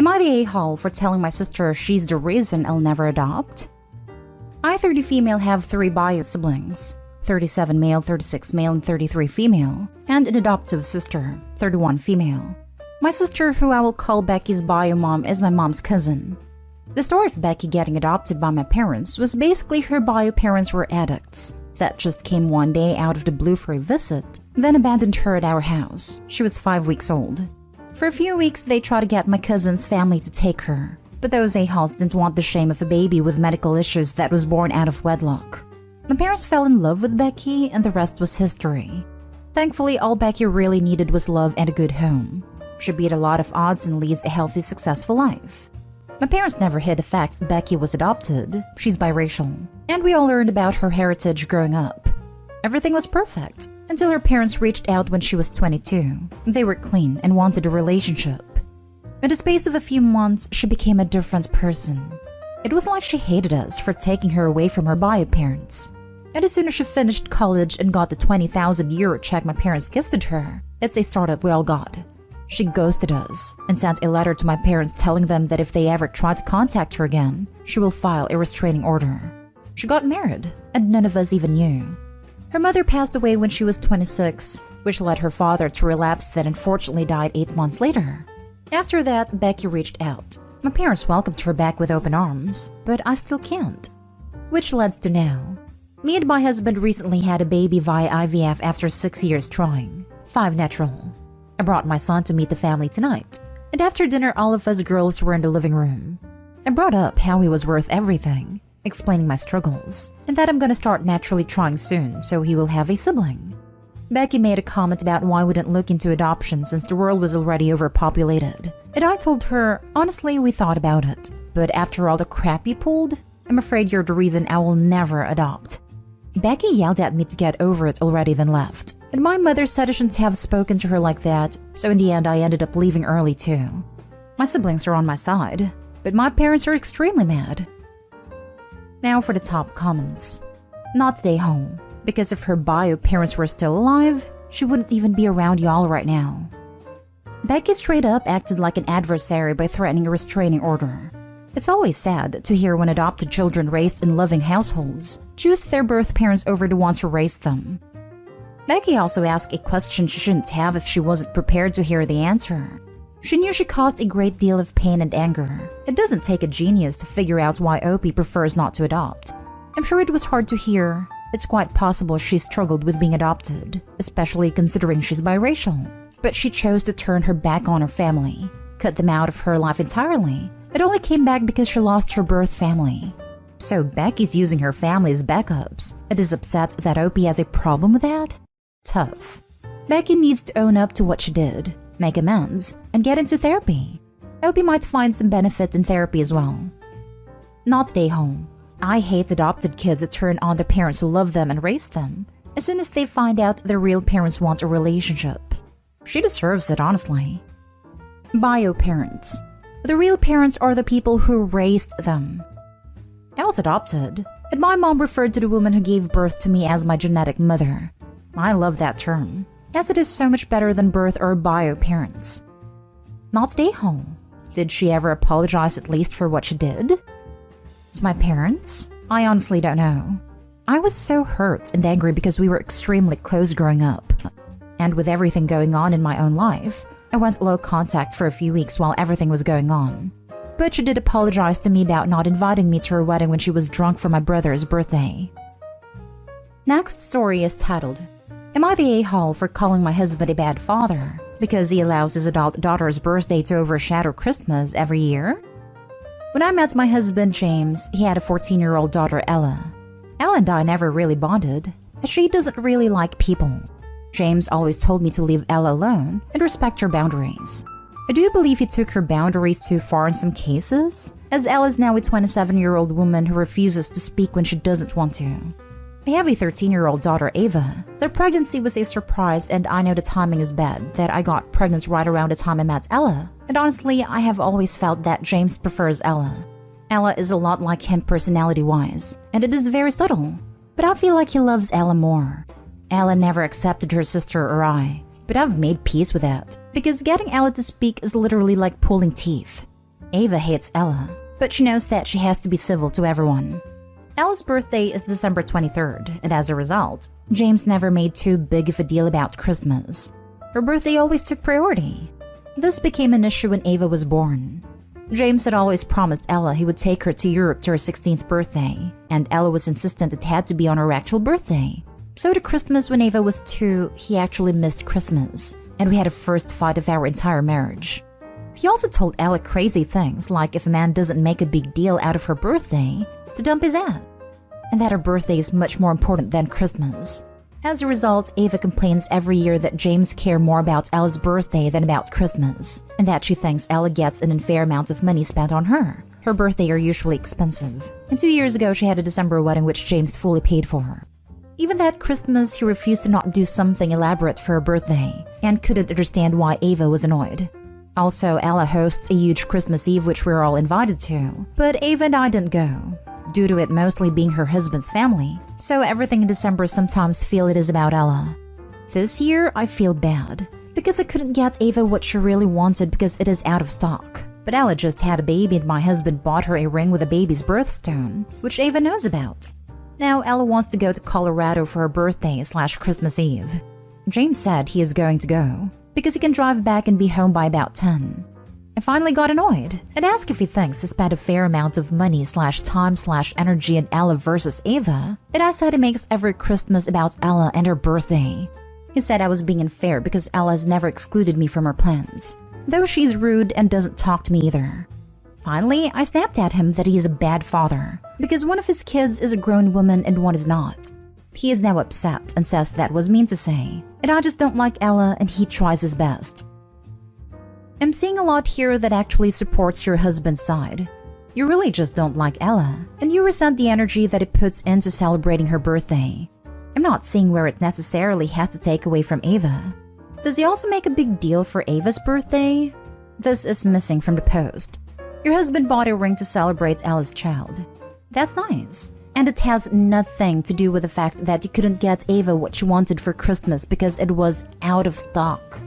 Am I the a-hole for telling my sister she's the reason I'll never adopt? I, 30 female, have 3 bio siblings, 37 male, 36 male, and 33 female, and an adoptive sister, 31 female. My sister, who I will call Becky's bio mom, is my mom's cousin. The story of Becky getting adopted by my parents was basically her bio parents were addicts that just came one day out of the blue for a visit, then abandoned her at our house. She was 5 weeks old. For a few weeks, they tried to get my cousin's family to take her, but those a-holes didn't want the shame of a baby with medical issues that was born out of wedlock. My parents fell in love with Becky, and the rest was history. Thankfully, all Becky really needed was love and a good home. She beat a lot of odds and leads a healthy, successful life. My parents never hid the fact Becky was adopted. She's biracial, and we all learned about her heritage growing up. Everything was perfect until her parents reached out when she was 22. They were clean and wanted a relationship. In the space of a few months, she became a different person. It was like she hated us for taking her away from her bio parents. And as soon as she finished college and got the 20,000 euro check my parents gifted her, it's a startup we all got. She ghosted us and sent a letter to my parents telling them that if they ever try to contact her again, she will file a restraining order. She got married, and none of us even knew. Her mother passed away when she was 26, which led her father to relapse that unfortunately died 8 months later. After that, Becky reached out. My parents welcomed her back with open arms, but I still can't. Which leads to now. Me and my husband recently had a baby via IVF after 6 years trying. 5 natural. I brought my son to meet the family tonight, and after dinner all of us girls were in the living room. I brought up how he was worth everything, explaining my struggles, and that I'm gonna start naturally trying soon so he will have a sibling. Becky made a comment about why we didn't look into adoption since the world was already overpopulated, and I told her, honestly, we thought about it, but after all the crap you pulled, I'm afraid you're the reason I will never adopt. Becky yelled at me to get over it already, then left, and my mother said I shouldn't have spoken to her like that, so in the end I ended up leaving early too. My siblings are on my side, but my parents are extremely mad. Now for the top comments. Not stay home. Because if her bio parents were still alive, she wouldn't even be around y'all right now. Becky straight up acted like an adversary by threatening a restraining order. It's always sad to hear when adopted children raised in loving households choose their birth parents over the ones who raised them. Becky also asked a question she shouldn't have if she wasn't prepared to hear the answer. She knew she caused a great deal of pain and anger. It doesn't take a genius to figure out why Opie prefers not to adopt. I'm sure it was hard to hear. It's quite possible she struggled with being adopted, especially considering she's biracial. But she chose to turn her back on her family, cut them out of her life entirely. It only came back because she lost her birth family. So Becky's using her family as backups and is upset that Opie has a problem with that? Tough. Becky needs to own up to what she did, make amends, and get into therapy. Opie might find some benefit in therapy as well. Not stay home. I hate adopted kids that turn on their parents who love them and raise them as soon as they find out their real parents want a relationship. She deserves it, honestly. Bio parents. The real parents are the people who raised them. I was adopted, and my mom referred to the woman who gave birth to me as my genetic mother. I love that term, as it is so much better than birth or bio parents. Not stay home. Did she ever apologize at least for what she did? To my parents? I honestly don't know. I was so hurt and angry because we were extremely close growing up. And with everything going on in my own life, I went low contact for a few weeks while everything was going on. But she did apologize to me about not inviting me to her wedding when she was drunk for my brother's birthday. Next story is titled, Am I the a-hole for calling my husband a bad father because he allows his adult daughter's birthday to overshadow Christmas every year? When I met my husband, James, he had a 14-year-old daughter, Ella. Ella and I never really bonded, as she doesn't really like people. James always told me to leave Ella alone and respect her boundaries. I do believe he took her boundaries too far in some cases, as Ella is now a 27-year-old woman who refuses to speak when she doesn't want to. I have a 13-year-old daughter, Ava. Their pregnancy was a surprise, and I know the timing is bad, that I got pregnant right around the time I met Ella. And honestly, I have always felt that James prefers Ella. Ella is a lot like him personality-wise, and it is very subtle. But I feel like he loves Ella more. Ella never accepted her sister or I, but I've made peace with that, because getting Ella to speak is literally like pulling teeth. Ava hates Ella, but she knows that she has to be civil to everyone. Ella's birthday is December 23rd, and as a result, James never made too big of a deal about Christmas. Her birthday always took priority. This became an issue when Ava was born. James had always promised Ella he would take her to Europe to her 16th birthday, and Ella was insistent it had to be on her actual birthday. So to Christmas when Ava was 2, he actually missed Christmas, and we had a first fight of our entire marriage. He also told Ella crazy things like if a man doesn't make a big deal out of her birthday, to dump his ass, and that her birthday is much more important than Christmas. As a result, Ava complains every year that James cares more about Ella's birthday than about Christmas, and that she thinks Ella gets an unfair amount of money spent on her. Her birthdays are usually expensive, and 2 years ago she had a December wedding which James fully paid for. Even that Christmas, he refused to not do something elaborate for her birthday, and couldn't understand why Ava was annoyed. Also, Ella hosts a huge Christmas Eve which we're all invited to, but Ava and I didn't go, due to it mostly being her husband's family, so everything in December sometimes feel it is about Ella. This year, I feel bad, because I couldn't get Ava what she really wanted because it is out of stock. But Ella just had a baby and my husband bought her a ring with a baby's birthstone, which Ava knows about. Now Ella wants to go to Colorado for her birthday/Christmas Eve. James said he is going to go, because he can drive back and be home by about 10. I finally got annoyed and asked if he thinks he spent a fair amount of money/time/energy in Ella versus Ava, and I said he makes every Christmas about Ella and her birthday. He said I was being unfair because Ella has never excluded me from her plans, though she's rude and doesn't talk to me either. Finally, I snapped at him that he is a bad father, because one of his kids is a grown woman and one is not. He is now upset and says that was mean to say, and I just don't like Ella and he tries his best. I'm seeing a lot here that actually supports your husband's side. You really just don't like Ella, and you resent the energy that it puts into celebrating her birthday. I'm not seeing where it necessarily has to take away from Ava. Does he also make a big deal for Ava's birthday? This is missing from the post. Your husband bought a ring to celebrate Ella's child. That's nice. And it has nothing to do with the fact that you couldn't get Ava what she wanted for Christmas because it was out of stock.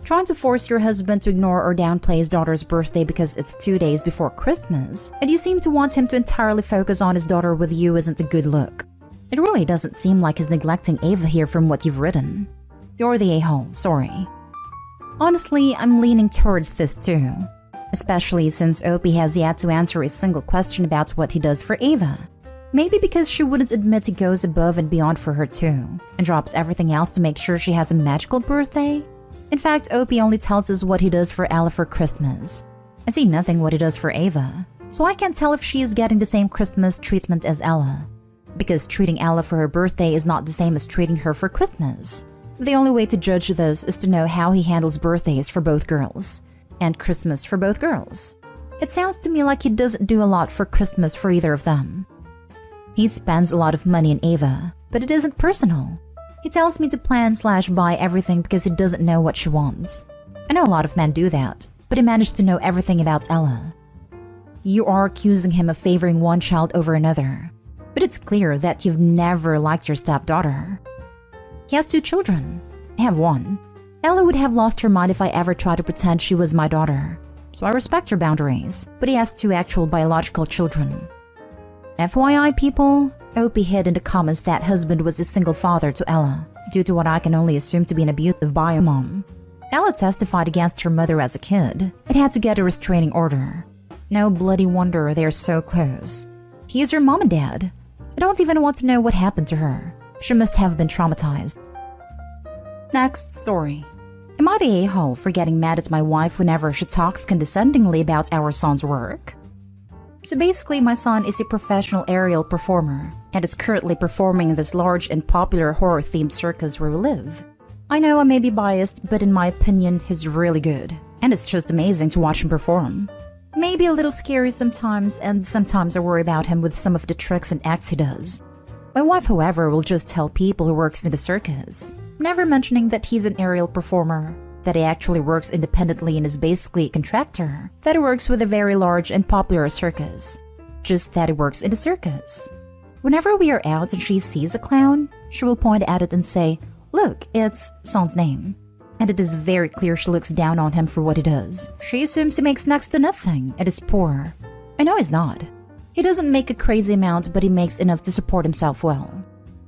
Trying to force your husband to ignore or downplay his daughter's birthday because it's 2 days before Christmas, and you seem to want him to entirely focus on his daughter with you isn't a good look. It really doesn't seem like he's neglecting Ava here from what you've written. You're the a-hole, sorry. Honestly, I'm leaning towards this too. Especially since Opie has yet to answer a single question about what he does for Ava. Maybe because she wouldn't admit he goes above and beyond for her too, and drops everything else to make sure she has a magical birthday? In fact, Opie only tells us what he does for Ella for Christmas. I see nothing what he does for Ava, so I can't tell if she is getting the same Christmas treatment as Ella. Because treating Ella for her birthday is not the same as treating her for Christmas. The only way to judge this is to know how he handles birthdays for both girls, and Christmas for both girls. It sounds to me like he doesn't do a lot for Christmas for either of them. He spends a lot of money on Ava, but it isn't personal. He tells me to plan/buy everything because he doesn't know what she wants. I know a lot of men do that, but he managed to know everything about Ella. You are accusing him of favoring one child over another, but it's clear that you've never liked your stepdaughter. He has 2 children. I have 1. Ella would have lost her mind if I ever tried to pretend she was my daughter, so I respect your boundaries, but he has 2 actual biological children. FYI, people, Opie hid in the comments that husband was a single father to Ella, due to what I can only assume to be an abusive bio mom. Ella testified against her mother as a kid and had to get a restraining order. No bloody wonder they're so close. He is her mom and dad. I don't even want to know what happened to her. She must have been traumatized. Next story. Am I the a-hole for getting mad at my wife whenever she talks condescendingly about our son's work? So basically, my son is a professional aerial performer and is currently performing in this large and popular horror-themed circus where we live. I know I may be biased, but in my opinion, he's really good, and it's just amazing to watch him perform. Maybe a little scary sometimes, and sometimes I worry about him with some of the tricks and acts he does. My wife, however, will just tell people who works in the circus, never mentioning that he's an aerial performer, that he actually works independently and is basically a contractor, that he works with a very large and popular circus. Just that he works in the circus. Whenever we are out and she sees a clown, she will point at it and say, "Look, it's son's name." And it is very clear she looks down on him for what he does. She assumes he makes next to nothing and is poor. I know he's not. He doesn't make a crazy amount, but he makes enough to support himself well.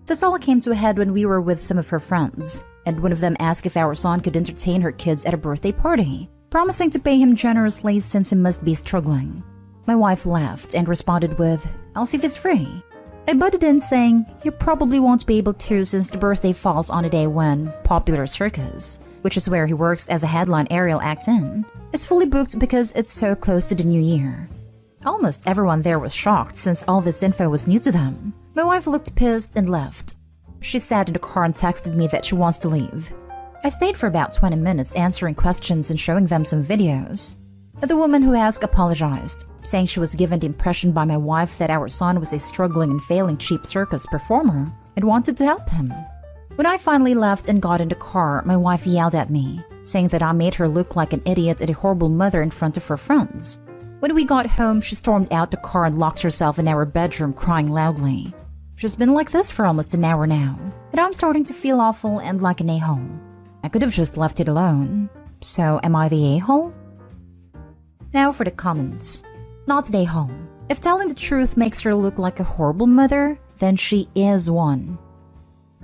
This all came to a head when we were with some of her friends, and one of them asked if our son could entertain her kids at a birthday party, promising to pay him generously since he must be struggling. My wife laughed and responded with, "I'll see if it's free." I butted in saying, "You probably won't be able to since the birthday falls on a day when Popular Circus, which is where he works as a headline aerial act in, is fully booked because it's so close to the new year." Almost everyone there was shocked since all this info was new to them. My wife looked pissed and left. She sat in the car and texted me that she wants to leave. I stayed for about 20 minutes answering questions and showing them some videos. The woman who asked apologized, saying she was given the impression by my wife that our son was a struggling and failing cheap circus performer and wanted to help him. When I finally left and got in the car, my wife yelled at me, saying that I made her look like an idiot and a horrible mother in front of her friends. When we got home, she stormed out the car and locked herself in our bedroom crying loudly. She's been like this for almost an hour now, and I'm starting to feel awful and like an a-hole. I could have just left it alone. So am I the a-hole? Now for the comments. Not an a-hole. If telling the truth makes her look like a horrible mother, then she is one.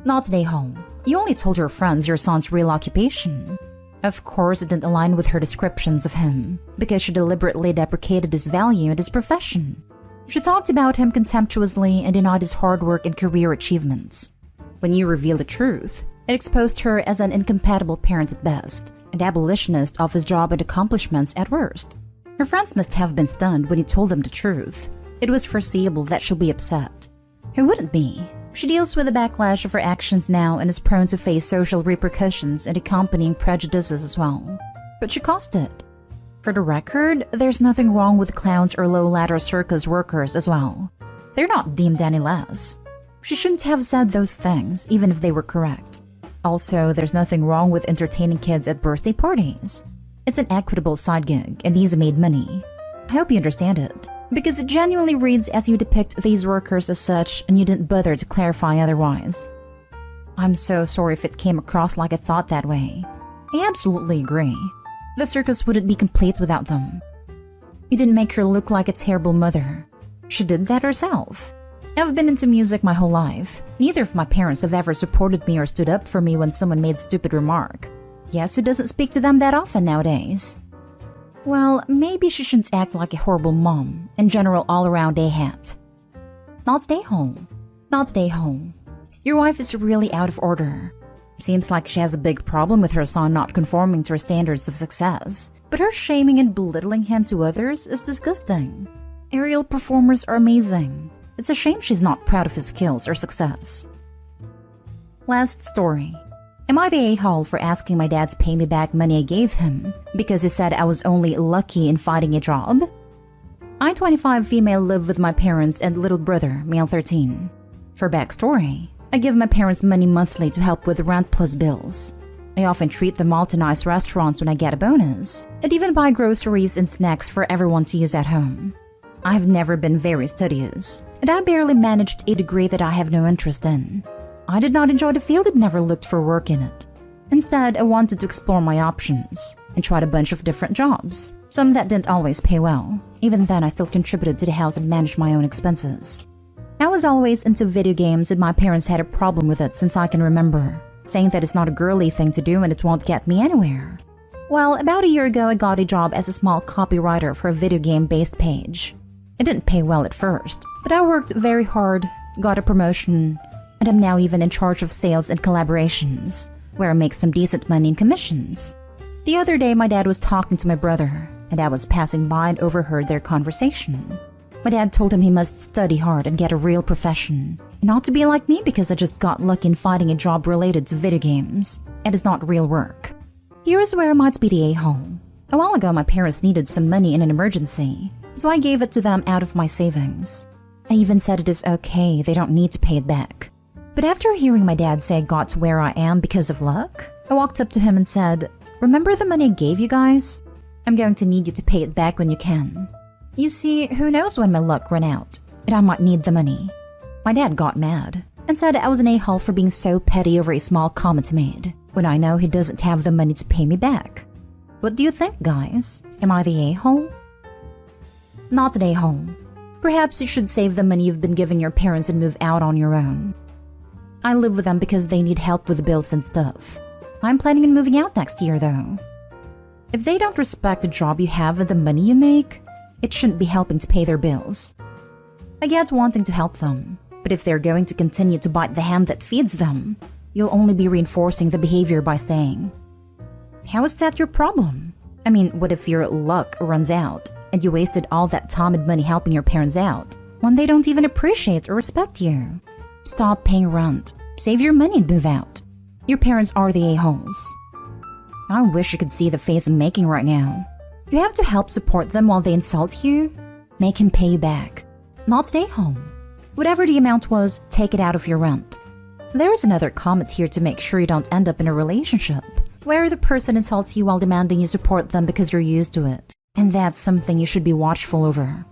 Not an a-hole. You only told your friends your son's real occupation. Of course, it didn't align with her descriptions of him, because she deliberately deprecated his value and his profession. She talked about him contemptuously and denied his hard work and career achievements. When you revealed the truth, it exposed her as an incompatible parent at best, and abolitionist of his job and accomplishments at worst. Her friends must have been stunned when you told them the truth. It was foreseeable that she'll be upset. Who wouldn't be? She deals with the backlash of her actions now and is prone to face social repercussions and accompanying prejudices as well. But she caused it. For the record, there's nothing wrong with clowns or low-ladder circus workers as well. They're not deemed any less. She shouldn't have said those things, even if they were correct. Also, there's nothing wrong with entertaining kids at birthday parties. It's an equitable side gig, and he's made money. I hope you understand it, because it genuinely reads as you depict these workers as such, and you didn't bother to clarify otherwise. I'm so sorry if it came across like I thought that way. I absolutely agree. The circus wouldn't be complete without them. You didn't make her look like a terrible mother. She did that herself. I've been into music my whole life. Neither of my parents have ever supported me or stood up for me when someone made a stupid remark. Yes, who doesn't speak to them that often nowadays? Well, maybe she shouldn't act like a horrible mom, in general all-around a-hat. Not stay home. Not stay home. Your wife is really out of order. Seems like she has a big problem with her son not conforming to her standards of success, but her shaming and belittling him to others is disgusting. Aerial performers are amazing. It's a shame she's not proud of his skills or success. Last story. Am I the a-hole for asking my dad to pay me back money I gave him because he said I was only lucky in finding a job? I, 25 female, live with my parents and little brother, male 13. For backstory, I give my parents money monthly to help with rent plus bills. I often treat them all to nice restaurants when I get a bonus, and even buy groceries and snacks for everyone to use at home. I have never been very studious, and I barely managed a degree that I have no interest in. I did not enjoy the field and never looked for work in it. Instead, I wanted to explore my options and tried a bunch of different jobs, some that didn't always pay well. Even then, I still contributed to the house and managed my own expenses. I was always into video games and my parents had a problem with it since I can remember, saying that it's not a girly thing to do and it won't get me anywhere. Well, about a year ago, I got a job as a small copywriter for a video game-based page. It didn't pay well at first, but I worked very hard, got a promotion, and I'm now even in charge of sales and collaborations, where I make some decent money in commissions. The other day, my dad was talking to my brother, and I was passing by and overheard their conversation. My dad told him he must study hard and get a real profession, and not to be like me because I just got lucky in finding a job related to video games, and it's not real work. Here's where I might be the a-hole. A while ago, my parents needed some money in an emergency, so I gave it to them out of my savings. I even said it is okay, they don't need to pay it back. But after hearing my dad say I got to where I am because of luck, I walked up to him and said, "Remember the money I gave you guys? I'm going to need you to pay it back when you can. You see, who knows when my luck ran out, and I might need the money." My dad got mad and said I was an a-hole for being so petty over a small comment I made. when I know he doesn't have the money to pay me back. What do you think, guys? Am I the a-hole? Not an a-hole. Perhaps you should save the money you've been giving your parents and move out on your own. I live with them because they need help with the bills and stuff. I'm planning on moving out next year, though. If they don't respect the job you have and the money you make, it shouldn't be helping to pay their bills. I get wanting to help them, but if they're going to continue to bite the hand that feeds them, you'll only be reinforcing the behavior by staying. How is that your problem? I mean, what if your luck runs out and you wasted all that time and money helping your parents out when they don't even appreciate or respect you? Stop paying rent, save your money and move out. Your parents are the a-holes. I wish you could see the face I'm making right now. You have to help support them while they insult you? Make him pay you back. Not stay home. Whatever the amount was, take it out of your rent. There is another comment here to make sure you don't end up in a relationship where the person insults you while demanding you support them because you're used to it. And that's something you should be watchful over.